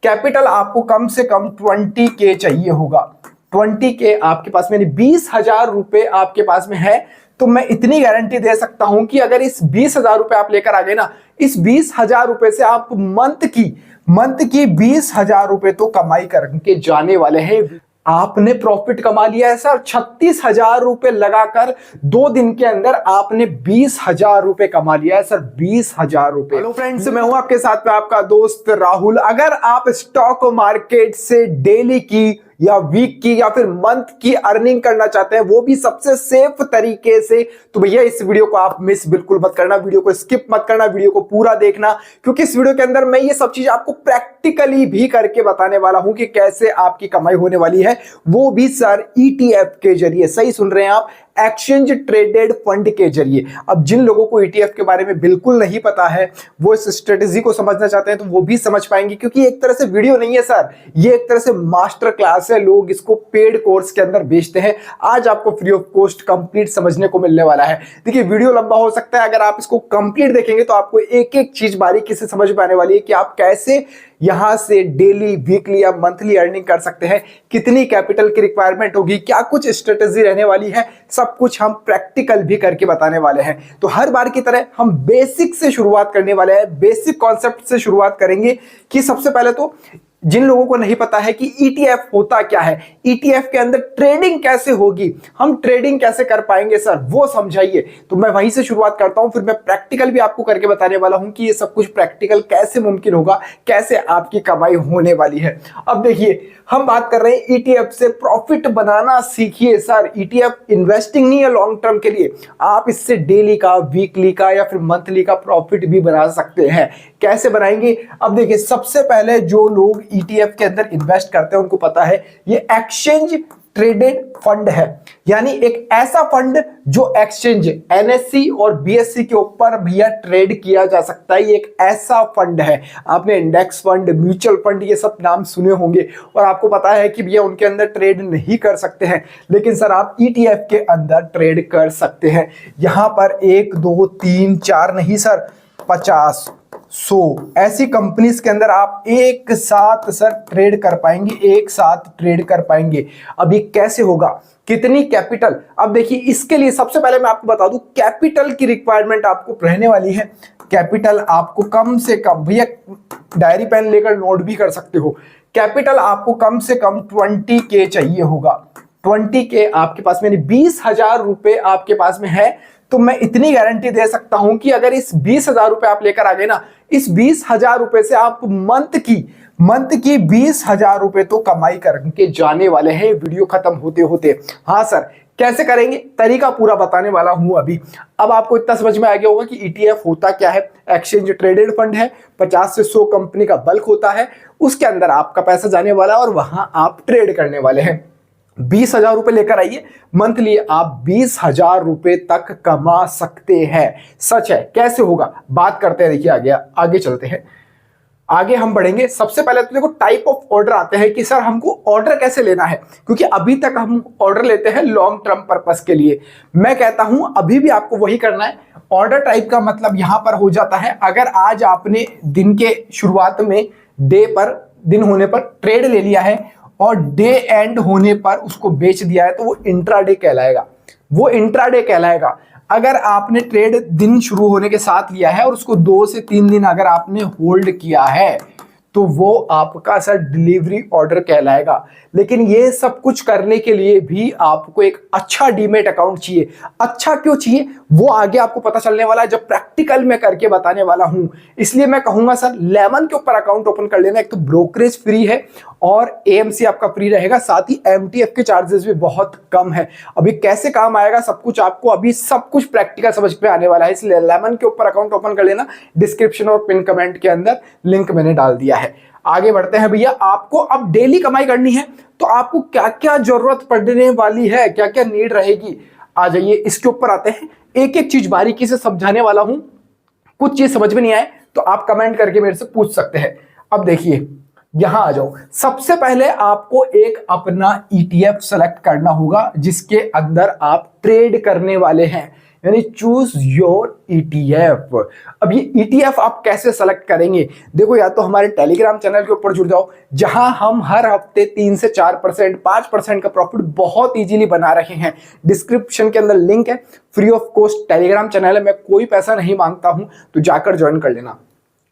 Capital आपको कम से कम 20K चाहिए होगा। 20K आपके पास में, 20,000 रुपए आपके पास में है, तो मैं इतनी गारंटी दे सकता हूं कि अगर इस 20,000 रुपए आप लेकर आ गए ना, इस 20,000 रुपए से आप मंथ की 20,000 रुपए तो कमाई करके जाने वाले हैं। आपने प्रॉफिट कमा लिया है सर, 36,000 रुपए लगाकर 2 दिन के अंदर आपने 20,000 रुपए कमा लिया है सर, 20,000 रुपए। हेलो फ्रेंड्स, मैं हूं आपके साथ में आपका दोस्त राहुल। अगर आप स्टॉक मार्केट से डेली की या वीक की या फिर मंथ की अर्निंग करना चाहते हैं, वो भी सबसे सेफ तरीके से, तो भैया इस वीडियो को आप मिस बिल्कुल मत करना, वीडियो को स्किप मत करना, वीडियो को पूरा देखना, क्योंकि इस वीडियो के अंदर मैं ये सब चीज आपको प्रैक्टिकली भी करके बताने वाला हूं कि कैसे आपकी कमाई होने वाली है, वो भी सर ETF के जरिए। सही सुन रहे हैं आप, एक्सचेंज ट्रेडेड फंड के जरिए। अब जिन लोगों को ETF के बारे में बिल्कुल नहीं पता है, वो इस स्ट्रेटेजी को समझना चाहते हैं, तो वो भी समझ पाएंगे, क्योंकि एक तरह से वीडियो नहीं है सर, ये एक तरह से मास्टर क्लास है। लोग इसको पेड कोर्स के अंदर बेचते हैं। आज आपको फ्री ऑफ कॉस्ट कंप्लीट समझने को मिलने वाला है। देखिए, वीडियो लंबा हो सकता है, अगर आप इसको कंप्लीट देखेंगे तो आपको एक एक चीज बारीकी से समझ में आने वाली है कि आप कैसे यहां से डेली, वीकली या मंथली अर्निंग कर सकते हैं, कितनी कैपिटल की रिक्वायरमेंट होगी, क्या कुछ स्ट्रेटेजी रहने वाली है, सब कुछ हम प्रैक्टिकल भी करके बताने वाले हैं। तो हर बार की तरह हम बेसिक से शुरुआत करने वाले हैं, बेसिक कॉन्सेप्ट से शुरुआत करेंगे कि सबसे पहले तो जिन लोगों को नहीं पता है कि ETF होता क्या है, ETF के अंदर ट्रेडिंग कैसे होगी, हम ट्रेडिंग कैसे कर पाएंगे सर, वो समझाइए। तो मैं वहीं से शुरुआत करता हूं, फिर मैं प्रैक्टिकल भी आपको करके बताने वाला हूं कि ये सब कुछ प्रैक्टिकल कैसे मुमकिन होगा, कैसे आपकी कमाई होने वाली है। अब देखिए, हम बात कर रहे हैं ETF से प्रॉफिट बनाना सीखिए सर। ETF इन्वेस्टिंग नहीं है लॉन्ग टर्म के लिए, आप इससे डेली का, वीकली का या फिर मंथली का प्रॉफिट भी बना सकते हैं। कैसे बनाएंगे? अब देखिए, सबसे पहले जो लोग ETF के अंदर इन्वेस्ट करते हैं उनको पता है ये एक्सचेंज ट्रेडेड फंड है, यानी एक ऐसा फंड जो एक्सचेंज, NSE और BSE के ऊपर भैया ट्रेड किया जा सकता है। ये एक ऐसा फंड है। आपने इंडेक्स फंड, म्यूचुअल फंड, ये सब नाम सुने होंगे और आपको पता है कि भैया उनके अंदर ट्रेड नहीं कर सकते हैं, लेकिन सर आप ETF के अंदर ट्रेड कर सकते हैं। यहां पर 1 2 3 4 नहीं सर, 50 100 ऐसी कंपनीज के अंदर आप एक साथ सर ट्रेड कर पाएंगे, एक साथ ट्रेड कर पाएंगे। अब ये कैसे होगा, कितनी कैपिटल? अब देखिए, इसके लिए सबसे पहले मैं आपको बता दूं, कैपिटल की रिक्वायरमेंट आपको रहने वाली है। कैपिटल आपको कम से कम, भैया डायरी पेन लेकर नोट भी कर सकते हो, कैपिटल आपको कम से कम 20K चाहिए होगा। 20K आपके पास में, 20,000 रुपए आपके पास में है, तो मैं इतनी गारंटी दे सकता हूं कि अगर इस 20,000 रुपए आप लेकर आ गए ना, इस 20,000 रुपए से आप मंथ की 20,000 रुपए तो कमाई करके जाने वाले हैं वीडियो खत्म होते होते। हाँ सर, कैसे करेंगे, तरीका पूरा बताने वाला हूं अभी। अब आपको इतना समझ में आ गया होगा कि ETF होता क्या है। एक्सचेंज ट्रेडेड फंड है, 50 से 100 कंपनी का बल्क होता है, उसके अंदर आपका पैसा जाने वाला है और वहां आप ट्रेड करने वाले हैं। 20,000 रुपए लेकर आइए, मंथली आप 20,000 रुपए तक कमा सकते हैं। सच है। कैसे होगा, बात करते हैं। देखिए, आगे चलते हैं, आगे हम बढ़ेंगे। सबसे पहले तो देखो, टाइप ऑफ ऑर्डर आते हैं कि सर हमको ऑर्डर कैसे लेना है, क्योंकि अभी तक हम ऑर्डर लेते हैं लॉन्ग टर्म पर्पस के लिए। मैं कहता हूं अभी भी आपको वही करना है। ऑर्डर टाइप का मतलब यहां पर हो जाता है, अगर आज आपने दिन के शुरुआत में, दिन होने पर ट्रेड ले लिया है और डे एंड होने पर उसको बेच दिया है, तो वो इंट्राडे कहलाएगा। अगर आपने ट्रेड दिन शुरू होने के साथ लिया है और उसको 2 से 3 दिन अगर आपने होल्ड किया है, तो वो आपका सर डिलीवरी ऑर्डर कहलाएगा। लेकिन ये सब कुछ करने के लिए भी आपको एक अच्छा डीमेट अकाउंट चाहिए। अच्छा क्यों चाहिए, वो आगे आपको पता चलने वाला है जब प्रैक्टिकल में करके बताने वाला हूं। इसलिए मैं कहूंगा सर, लेमन के ऊपर अकाउंट ओपन कर लेना। एक तो ब्रोकरेज फ्री है और AMC आपका फ्री रहेगा, साथ ही MTF के चार्जेस भी बहुत कम है। अभी कैसे काम आएगा सब कुछ आपको अभी सब कुछ प्रैक्टिकल समझ में आने वाला है, इसलिए लेमन के ऊपर अकाउंट ओपन कर लेना। डिस्क्रिप्शन और पिन कमेंट के अंदर लिंक मैंने डाल दिया है। आगे बढ़ते हैं भैया। आपको अब डेली कमाई करनी है, तो आपको क्या क्या जरूरत पड़ने वाली है, क्या क्या नीड रहेगी, आ जाइए इसके ऊपर आते हैं। एक एक चीज बारीकी से समझाने वाला हूं। कुछ चीज समझ में नहीं आए तो आप कमेंट करके मेरे से पूछ सकते हैं। अब देखिए, यहां आ जाओ। सबसे पहले आपको एक अपना ETF सेलेक्ट करना होगा जिसके अंदर आप ट्रेड करने वाले हैं, यानी चूज योर ETF। अब ये ETF आप कैसे सेलेक्ट करेंगे? देखो, या तो हमारे टेलीग्राम चैनल के ऊपर जुड़ जाओ, जहां हम हर हफ्ते 3 से 4%, 5% का प्रॉफिट बहुत इजीली बना रहे हैं। डिस्क्रिप्शन के अंदर लिंक है, free of cost Telegram channel है, मैं कोई पैसा नहीं मांगता हूं, तो जाकर ज्वाइन कर लेना।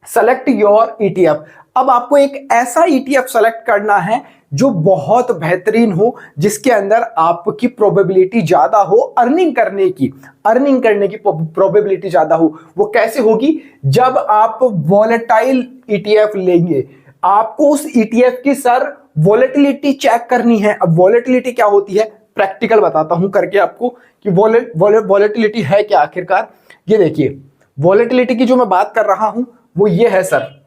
Select your ETF। अब आपको एक ऐसा ETF सेलेक्ट करना है जो बहुत बेहतरीन हो, जिसके अंदर आपकी प्रोबेबिलिटी ज्यादा हो अर्निंग करने की प्रोबेबिलिटी ज्यादा हो। वो कैसे होगी? जब आप वॉलेटाइल ETF लेंगे, आपको उस ETF की सर वॉलेटिलिटी चेक करनी है। अब वॉलेटिलिटी क्या होती है, प्रैक्टिकल बताता हूं करके आपको कि वॉलेटिलिटी है क्या आखिरकार। ये देखिए, वॉलेटिलिटी की जो मैं बात कर रहा हूं वो ये है सर।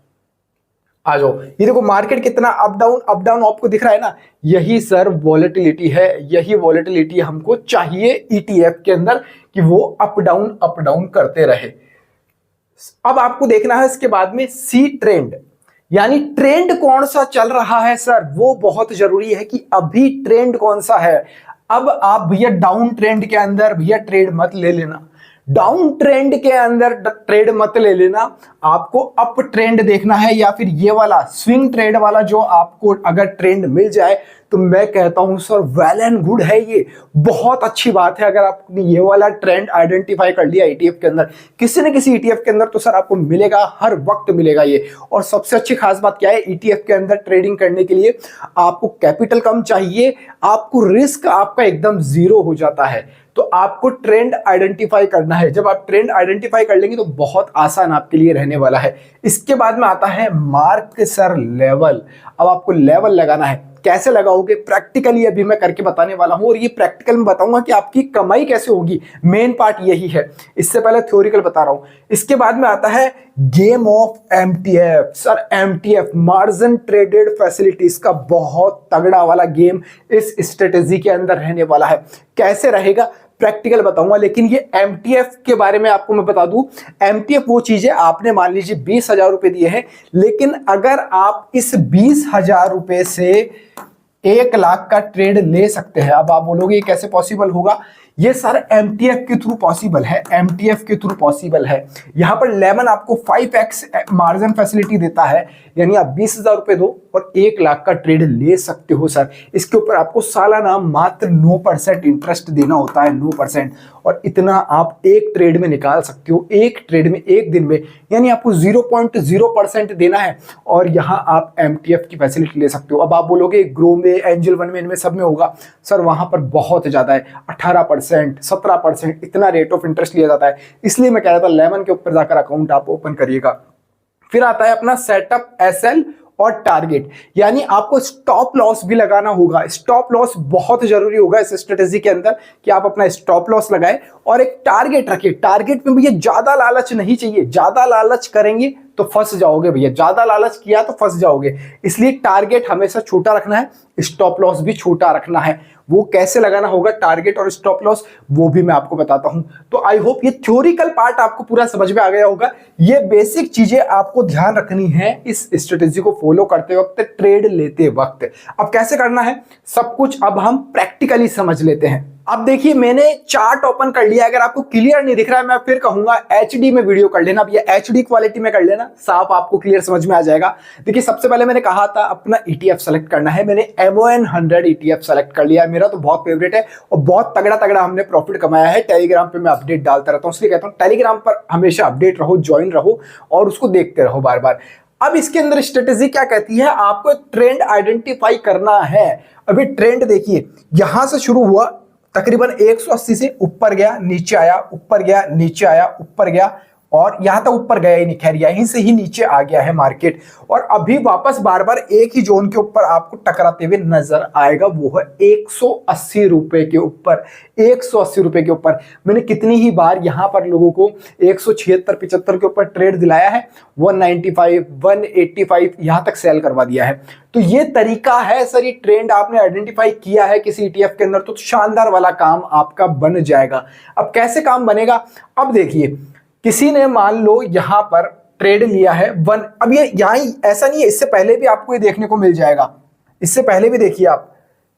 आ जाओ, ये देखो मार्केट कितना अप डाउन आपको दिख रहा है ना, यही सर वॉलेटिलिटी है। यही वॉलेटिलिटी हमको चाहिए ETF के अंदर कि वो अप डाउन करते रहे। अब आपको देखना है इसके बाद में सी ट्रेंड, यानी ट्रेंड कौन सा चल रहा है सर, वो बहुत जरूरी है कि अभी ट्रेंड कौन सा है। अब आप भैया डाउन ट्रेंड के अंदर भैया ट्रेड मत ले लेना, डाउन ट्रेंड के अंदर ट्रेड मत ले लेना, आपको अप ट्रेंड देखना है, या फिर ये वाला स्विंग ट्रेड वाला जो आपको अगर ट्रेंड मिल जाए तो मैं कहता हूं सर वेल एंड गुड है, ये बहुत अच्छी बात है। अगर आपने ये वाला ट्रेंड आइडेंटिफाई कर लिया ETF के अंदर, किसी न किसी ETF के अंदर, तो सर आपको मिलेगा, हर वक्त मिलेगा ये। और सबसे अच्छी खास बात क्या है, ETF के अंदर ट्रेडिंग करने के लिए आपको कैपिटल कम चाहिए, आपको रिस्क आपका एकदम जीरो हो जाता है। तो आपको ट्रेंड आइडेंटिफाई करना है। जब आप ट्रेंड आइडेंटिफाई कर लेंगे तो बहुत आसान आपके लिए रहने वाला है। इसके बाद में आता है मार्क सर लेवल। अब आपको लेवल लगाना है, कैसे लगाओगे प्रैक्टिकली अभी मैं करके बताने वाला हूं, और ये प्रैक्टिकल में बताऊंगा कि आपकी कमाई कैसे होगी। मेन पार्ट यही है, इससे पहले थ्योरिकल बता रहा हूं। इसके बाद में आता है game of MTF। Sir MTF margin traded facilities का बहुत तगड़ा वाला गेम इस स्ट्रेटेजी के अंदर रहने वाला है। कैसे रहेगा प्रैक्टिकल बताऊंगा, लेकिन ये MTF के बारे में आपको मैं बता दूं। MTF वो चीज है, आपने मान लीजिए 20,000 रुपए दिए हैं, लेकिन अगर आप इस 20,000 रुपए से 1 लाख का ट्रेड ले सकते हैं। अब आप बोलोगे ये कैसे पॉसिबल होगा? ये सर MTF के थ्रू पॉसिबल है, MTF के थ्रू पॉसिबल है। यहां पर लेमन आपको 5x मार्जिन फैसिलिटी देता है, यानी आप 20,000 रुपए दो और 1 लाख का ट्रेड ले सकते हो सर। इसके ऊपर आपको सालाना मात्र 9% इंटरेस्ट देना होता है, 9%, और इतना आप एक ट्रेड में निकाल सकते हो, एक ट्रेड में, एक दिन में, यानी आपको 0.0% देना है और यहां आप MTF की फैसिलिटी ले सकते हो। अब आप बोलोगे ग्रो में, एंजल वन में, इनमें सब में होगा, सर वहां पर बहुत ज्यादा है, 18%, 17% इतना रेट ऑफ इंटरेस्ट लिया जाता है। इसलिए मैं कह रहा था लेमन के ऊपर जाकर अकाउंट आप ओपन करिएगा। फिर आता है अपना सेटअप SL और टारगेट, यानी आपको स्टॉप लॉस भी लगाना होगा। स्टॉप लॉस बहुत जरूरी होगा इस स्ट्रेटेजी के अंदर कि आप अपना स्टॉप लॉस लगाएं और एक टारगेट रखिए। टारगेट में भैया ज्यादा लालच नहीं चाहिए, ज्यादा लालच करेंगे तो फंस जाओगे भैया, ज्यादा लालच किया तो फंस जाओगे। इसलिए टारगेट हमेशा छोटा रखना है, स्टॉप लॉस भी छोटा रखना है। वो कैसे लगाना होगा टारगेट और स्टॉप लॉस, वो भी मैं आपको बताता हूं। तो आई होप ये थ्योरिकल पार्ट आपको पूरा समझ में आ गया होगा। ये बेसिक चीजें आपको ध्यान रखनी है इस स्ट्रेटेजी को फॉलो करते वक्त, ट्रेड लेते वक्त। अब कैसे करना है सब कुछ अब हम प्रैक्टिकली समझ लेते हैं। अब देखिए मैंने चार्ट ओपन कर लिया, अगर आपको क्लियर नहीं दिख रहा है मैं फिर कहूंगा HD में वीडियो कर लेना, अब ये HD क्वालिटी में कर लेना, साफ आपको क्लियर समझ में आ जाएगा। देखिए सबसे पहले मैंने कहा था अपना ETF सेलेक्ट करना है, मैंने MON100 ETF सेलेक्ट कर लिया, मेरा तो बहुत फेवरेट है और बहुत तगड़ा तगड़ा हमने प्रॉफिट कमाया है। टेलीग्राम पे मैं अपडेट डालता रहता हूँ, इसलिए कहता हूँ टेलीग्राम पर हमेशा अपडेट रहो, ज्वाइन रहो और उसको देखते रहो बार बार। अब इसके अंदर स्ट्रेटेजी क्या कहती है, आपको एक ट्रेंड आइडेंटिफाई करना है। अभी ट्रेंड देखिए यहां से शुरू हुआ, तकरीबन 180 से ऊपर गया, नीचे आया, ऊपर गया, नीचे आया, ऊपर गया, और यहां तक ऊपर गया ही नहीं, खैर यहीं से ही नीचे आ गया है मार्केट, और अभी वापस बार बार एक ही जोन के ऊपर आपको टकराते हुए नजर आएगा, वो है 180 रुपए के ऊपर। 180 रुपए के ऊपर मैंने कितनी ही बार यहां पर लोगों को 176-75 के ऊपर ट्रेड दिलाया है, 195, 185 यहां तक सेल करवा दिया है। तो ये तरीका है सर, ये ट्रेंड आपने आइडेंटिफाई किया है किसी ETF के अंदर तो शानदार वाला काम आपका बन जाएगा। अब कैसे काम बनेगा, अब देखिए किसी ने मान लो यहां पर ट्रेड लिया है वन। अब ये यहाँ ऐसा नहीं है, इससे पहले भी आपको ये देखने को मिल जाएगा, इससे पहले भी देखिए आप,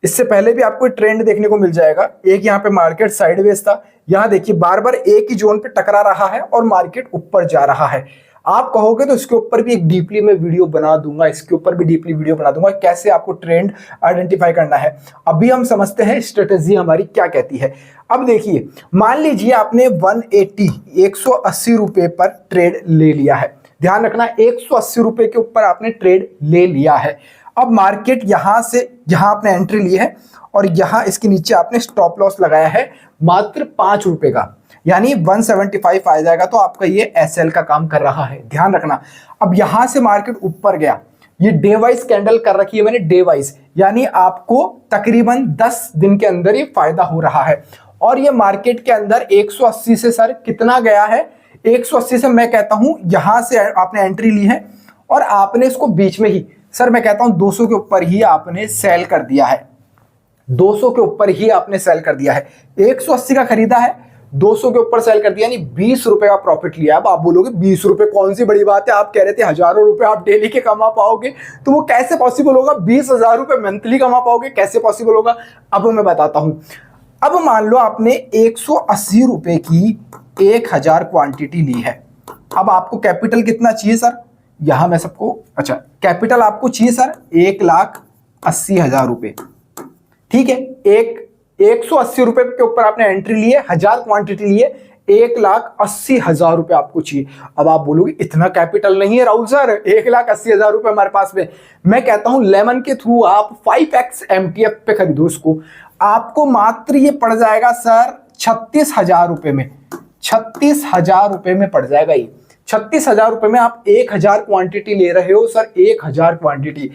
इससे पहले भी आपको ट्रेंड देखने को मिल जाएगा। एक यहाँ पे मार्केट साइडवेज था, यहाँ देखिए बार बार एक ही जोन पे टकरा रहा है और मार्केट ऊपर जा रहा है। आप कहोगे तो इसके ऊपर भी एक डीपली मैं वीडियो बना दूंगा, इसके ऊपर भी डीपली वीडियो बना दूंगा कैसे आपको ट्रेंड आइडेंटिफाई करना है। अभी हम समझते हैं स्ट्रेटेजी हमारी क्या कहती है। अब देखिए, मान लीजिए आपने 180 रुपए पर ट्रेड ले लिया है, ध्यान रखना 180 रुपए के ऊपर आपने ट्रेड ले लिया है। अब मार्केट यहां से यहां आपने एंट्री ली है और यहां इसके नीचे आपने स्टॉप लॉस लगाया है मात्र 5 रुपए का, यानी 175 आ जाएगा, तो आपका ये एसएल का काम कर रहा है, ध्यान रखना। अब यहां से मार्केट ऊपर गया, ये डे वाइज कैंडल कर रखी है मैंने, डे वाइज, यानी आपको तकरीबन 10 दिन के अंदर ये फायदा हो रहा है। और ये मार्केट के अंदर 180 से सर कितना गया है, 180 से मैं कहता हूं यहां से आपने एंट्री ली है और आपने इसको बीच में ही, सर मैं कहता हूं 200 के ऊपर ही आपने सेल कर दिया है, 200 के ऊपर ही आपने सेल कर दिया है। 180 का खरीदा है, 200 के ऊपर सेल कर दिया, यानी 20 रुपए का प्रॉफिट लिया। अब आप बोलोगे 20 रुपए कौन सी बड़ी बात है, आप कह रहे थे हजारों रुपए आप डेली के कमा पाओगे, तो वो कैसे पॉसिबल होगा, 20,000 रुपए मंथली कमा पाओगे, कैसे पॉसिबल होगा, अब मैं बताता हूं। अब मान लो आपने 180 रुपए की 1000 क्वांटिटी ली है। अब आपको कैपिटल कितना चाहिए सर, यहां मैं सबको, अच्छा कैपिटल आपको चाहिए सर 1,80,000 रुपए, ठीक है। 180 रुपए के ऊपर आपने एंट्री ली है, 1000 क्वांटिटी ली है, 1,80,000 रुपए आपको चाहिए। अब आप बोलोगे इतना कैपिटल नहीं है राहुल सर, 1,80,000 रुपए हमारे पास में। मैं कहता हूं लेमन के थ्रू आप 5x MTF पे खरीदो इसको, आपको मात्र ये पड़ जाएगा सर 36,000 रुपए में, 36,000 रुपए में पड़ जाएगा ये। 36,000 रुपए में आप 1,000 क्वांटिटी ले रहे हो सर, 1,000 क्वांटिटी।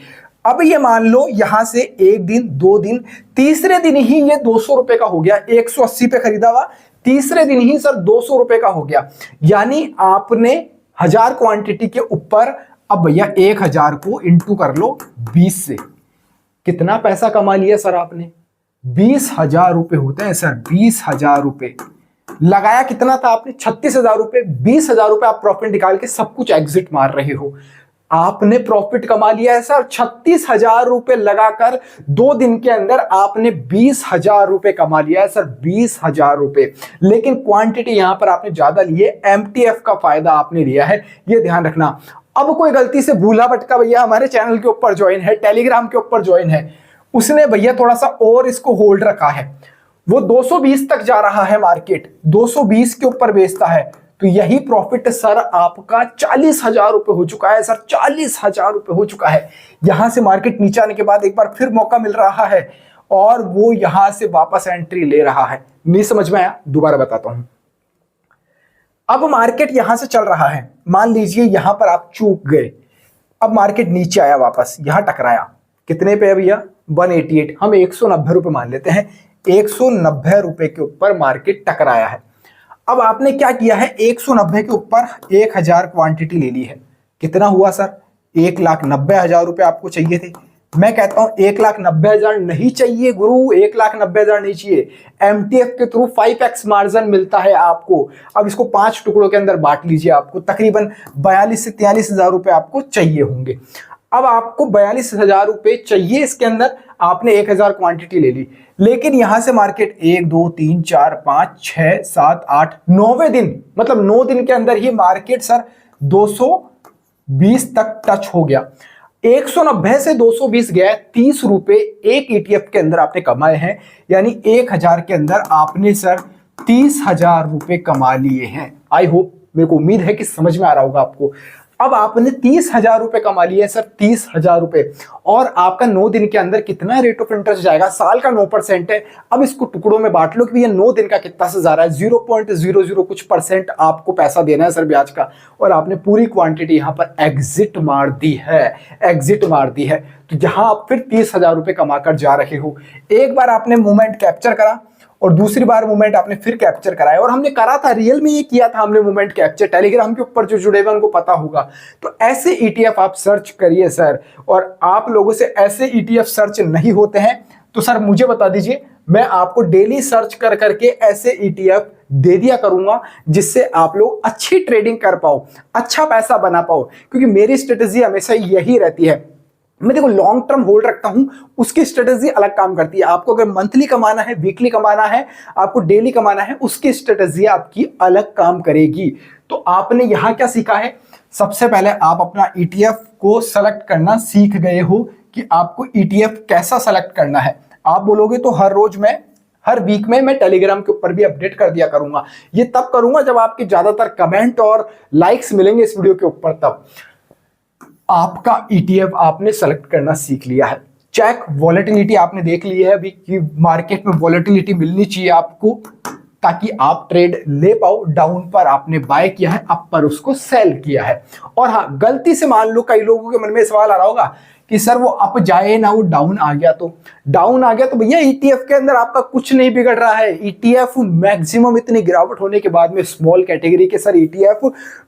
अब ये मान लो यहां से एक दिन, 2 दिन, तीसरे दिन ही ये 200 रुपए का हो गया, 180 पे खरीदा हुआ, तीसरे दिन ही सर 200 रुपए का हो गया, यानी आपने 1000 क्वांटिटी के ऊपर, अब भैया 1,000 को इंटू कर लो 20 से, कितना पैसा कमा लिया सर आपने, 20,000 रुपए होते हैं सर, 20,000 रुपए। लगाया कितना था आपने, 36,000 रुपए, 20,000 रुपए आप प्रॉफिट निकाल के सब कुछ एग्जिट मार रहे हो। आपने प्रॉफिट कमा लिया है सर 36,000 रुपए लगाकर, 2 दिन के अंदर आपने 20,000 रुपए कमा लिया है सर, 20,000 रुपए। लेकिन क्वांटिटी यहां पर आपने ज्यादा ली है, एमटीएफ का फायदा आपने लिया है, ये ध्यान रखना। अब कोई गलती से भूला भटका भैया हमारे चैनल के ऊपर ज्वाइन है, टेलीग्राम के ऊपर ज्वाइन है, उसने भैया थोड़ा सा और इसको होल्ड रखा है, वो 220 तक जा रहा है मार्केट, 220 के ऊपर बेचता है, तो यही प्रॉफिट सर आपका 40,000 रुपए हो चुका है सर, 40,000 रुपए हो चुका है। यहां से मार्केट नीचे आने के बाद एक बार फिर मौका मिल रहा है और वो यहां से वापस एंट्री ले रहा है। नहीं समझ में आया, दोबारा बताता हूं। अब मार्केट यहां से चल रहा है, मान लीजिए यहां पर आप चूक गए, अब मार्केट नीचे आया, वापस यहां टकराया, कितने पे है भैया, 188, हम 190 रुपए मान लेते हैं, 190 रुपए के ऊपर मार्केट टकराया है। अब आपने क्या किया है, 190 के ऊपर 1,000 क्वांटिटी ले ली है, कितना हुआ सर, 1,90,000 रुपए आपको चाहिए थे। मैं कहता हूं 1,90,000 नहीं चाहिए गुरु, 1,90,000 नहीं चाहिए, एमटीएफ के थ्रू 5x मार्जिन मिलता है आपको। अब इसको 5 टुकड़ों के अंदर बांट लीजिए, आपको तकरीबन 42 से 43,000 रुपए आपको चाहिए होंगे। अब आपको 42,000 रुपए चाहिए, इसके अंदर आपने 1,000 क्वांटिटी ले ली, लेकिन यहां से मार्केट 1 2 3 4 5 6 7 8 9वें दिन, मतलब 9 दिन के अंदर ही मार्केट सर 220 तक टच हो गया। 190 से 220 गया, 30 रुपए एक ईटीएफ के अंदर आपने कमाए हैं, यानी 1,000 के अंदर आपने सर 30,000 रुपए कमा लिए हैं। आई होप, मेरे को उम्मीद है कि समझ में आ रहा होगा आपको। अब आपने 30,000 रुपए कमा लिए सर, 30,000 रुपए, और आपका 9 दिन के अंदर कितना रेट ऑफ इंटरेस्ट जाएगा, साल का 9% है। अब इसको टुकड़ों में बांट लो कि ये 9 दिन का कितना से जा रहा है, 0.00 कुछ % आपको पैसा देना है सर ब्याज का, और आपने पूरी क्वांटिटी यहां पर एग्जिट मार दी है, एग्जिट मार दी है। तो यहां आप फिर 30,000 रुपए कमाकर जा रहे हो। एक बार आपने मूवमेंट कैप्चर करा और दूसरी बार मूवमेंट आपने फिर कैप्चर कराया, और हमने करा था, रियल में ये किया था हमने मूवमेंट कैप्चर, टेलीग्राम के ऊपर जो जुड़े हुए उनको पता होगा। तो ऐसे ईटीएफ आप सर्च करिए सर, और आप लोगों से ऐसे ईटीएफ सर्च नहीं होते हैं तो सर मुझे बता दीजिए, मैं आपको डेली सर्च कर करके ऐसे ईटीएफ दे दिया करूंगा, जिससे आप लोग अच्छी ट्रेडिंग कर पाओ, अच्छा पैसा बना पाओ। क्योंकि मेरी स्ट्रेटेजी हमेशा यही रहती है, मैं देखो लॉन्ग टर्म होल्ड रखता हूं, उसकी स्ट्रेटेजी अलग काम करती है। आपको अगर मंथली कमाना है, वीकली कमाना है, आपको डेली कमाना है, उसकी स्ट्रेटेजी आपकी अलग काम करेगी। तो आपने यहां क्या सीखा है, सबसे पहले आप अपना ईटीएफ को सेलेक्ट करना सीख गए हो कि आपको ईटीएफ कैसा सेलेक्ट करना है। आप बोलोगे तो हर रोज मैं, हर वीक में मैं टेलीग्राम के ऊपर भी अपडेट कर दिया करूंगा। ये तब करूंगा जब आपके ज्यादातर कमेंट और लाइक्स मिलेंगे इस वीडियो के ऊपर। तब आपका ईटीएफ आपने सेलेक्ट करना सीख लिया है। चेक वॉलेटिलिटी आपने देख ली है अभी कि मार्केट में वॉलेटिलिटी मिलनी चाहिए आपको, ताकि आप ट्रेड ले पाओ। डाउन पर आपने बाय किया है, अप पर उसको सेल किया है। और हाँ, गलती से मान लो कई लोगों के मन में सवाल आ रहा होगा कि सर वो अप जाए ना, वो डाउन आ गया तो, डाउन आ गया तो भैया ईटीएफ के अंदर आपका कुछ नहीं बिगड़ रहा है। ईटीएफ मैक्सिमम इतनी गिरावट होने के बाद में स्मॉल कैटेगरी के सर ईटीएफ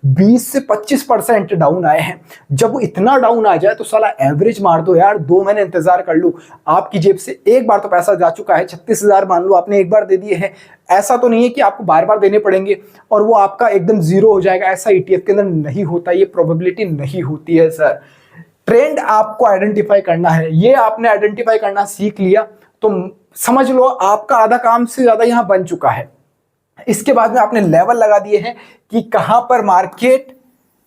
20 से 25% डाउन आए हैं। जब वो इतना डाउन आ जाए तो साला एवरेज मार दो यार, 2 महीने इंतजार कर लो। आपकी जेब से एक बार तो पैसा जा चुका है, 36,000 मान लो आपने एक बार दे दिए हैं। ऐसा तो नहीं है कि आपको बार बार देने पड़ेंगे और वो आपका एकदम जीरो हो जाएगा, ऐसा ईटीएफ के अंदर नहीं होता, ये प्रोबेबिलिटी नहीं होती है सर। ट्रेंड आपको आइडेंटिफाई करना है, ये आपने आइडेंटिफाई करना सीख लिया तो समझ लो आपका आधा काम से ज्यादा यहां बन चुका है। इसके बाद में आपने लेवल लगा दिए हैं कि कहां पर मार्केट,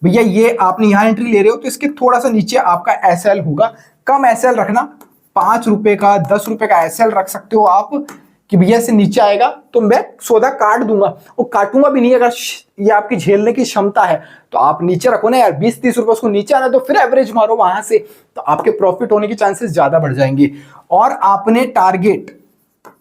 भैया ये आपने यहां एंट्री ले रहे हो तो इसके थोड़ा सा नीचे आपका एसएल होगा। कम एसएल रखना, 5 रुपए का 10 रुपए का एसएल रख सकते हो आप कि भैया से नीचे आएगा तो मैं सौदा काट दूंगा। वो काटूंगा भी नहीं, अगर ये आपकी झेलने की क्षमता है तो आप नीचे रखो ना यार, 20-30 रुपए उसको नीचे आना, तो फिर एवरेज मारो वहां से, तो आपके प्रॉफिट होने के चांसेस ज्यादा बढ़ जाएंगे। और आपने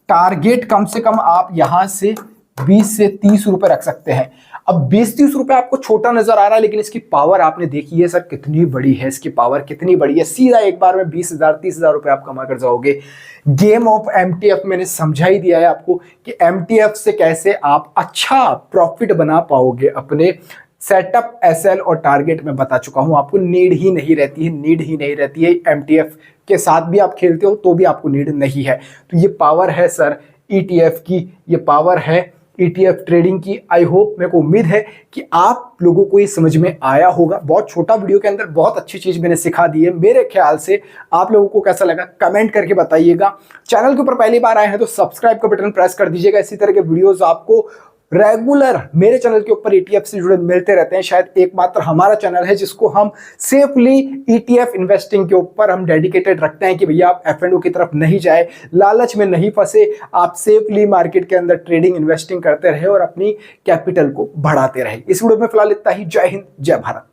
टारगेट कम से कम आप यहां से 20 से 30 रुपए रख सकते हैं। अब 20-30 रुपए आपको छोटा नजर आ रहा है, लेकिन इसकी पावर आपने देखी है सर कितनी बड़ी है, इसकी पावर कितनी बड़ी है। सीधा एक बार में 20,000 30,000 रुपए आप कमा कर जाओगे। गेम ऑफ एमटीएफ मैंने समझा ही दिया है आपको कि एमटीएफ से कैसे आप अच्छा प्रॉफिट बना पाओगे। अपने सेटअप, एसएल और टारगेट में बता चुका हूं आपको, नीड ही नहीं रहती है। एमटीएफ के साथ भी आप खेलते हो तो भी आपको नीड नहीं है। तो ये पावर है सर ईटीएफ की, ये पावर है ईटीएफ ट्रेडिंग की। आई होप, मेरे को उम्मीद है कि आप लोगों को ये समझ में आया होगा। बहुत छोटा वीडियो के अंदर बहुत अच्छी चीज मैंने सिखा दी है। मेरे ख्याल से आप लोगों को कैसा लगा कमेंट करके बताइएगा। चैनल के ऊपर पहली बार आए हैं तो सब्सक्राइब का बटन प्रेस कर दीजिएगा। इसी तरह के वीडियोस आपको रेगुलर मेरे चैनल के ऊपर ईटीएफ से जुड़े मिलते रहते हैं। शायद एकमात्र हमारा चैनल है जिसको हम सेफली ईटीएफ इन्वेस्टिंग के ऊपर हम डेडिकेटेड रखते हैं कि भैया आप एफ&ओ की तरफ नहीं जाए, लालच में नहीं फंसे, आप सेफली मार्केट के अंदर ट्रेडिंग इन्वेस्टिंग करते रहे और अपनी कैपिटल को बढ़ाते रहे। इस वीडियो में फिलहाल इतना ही। जय हिंद, जय भारत।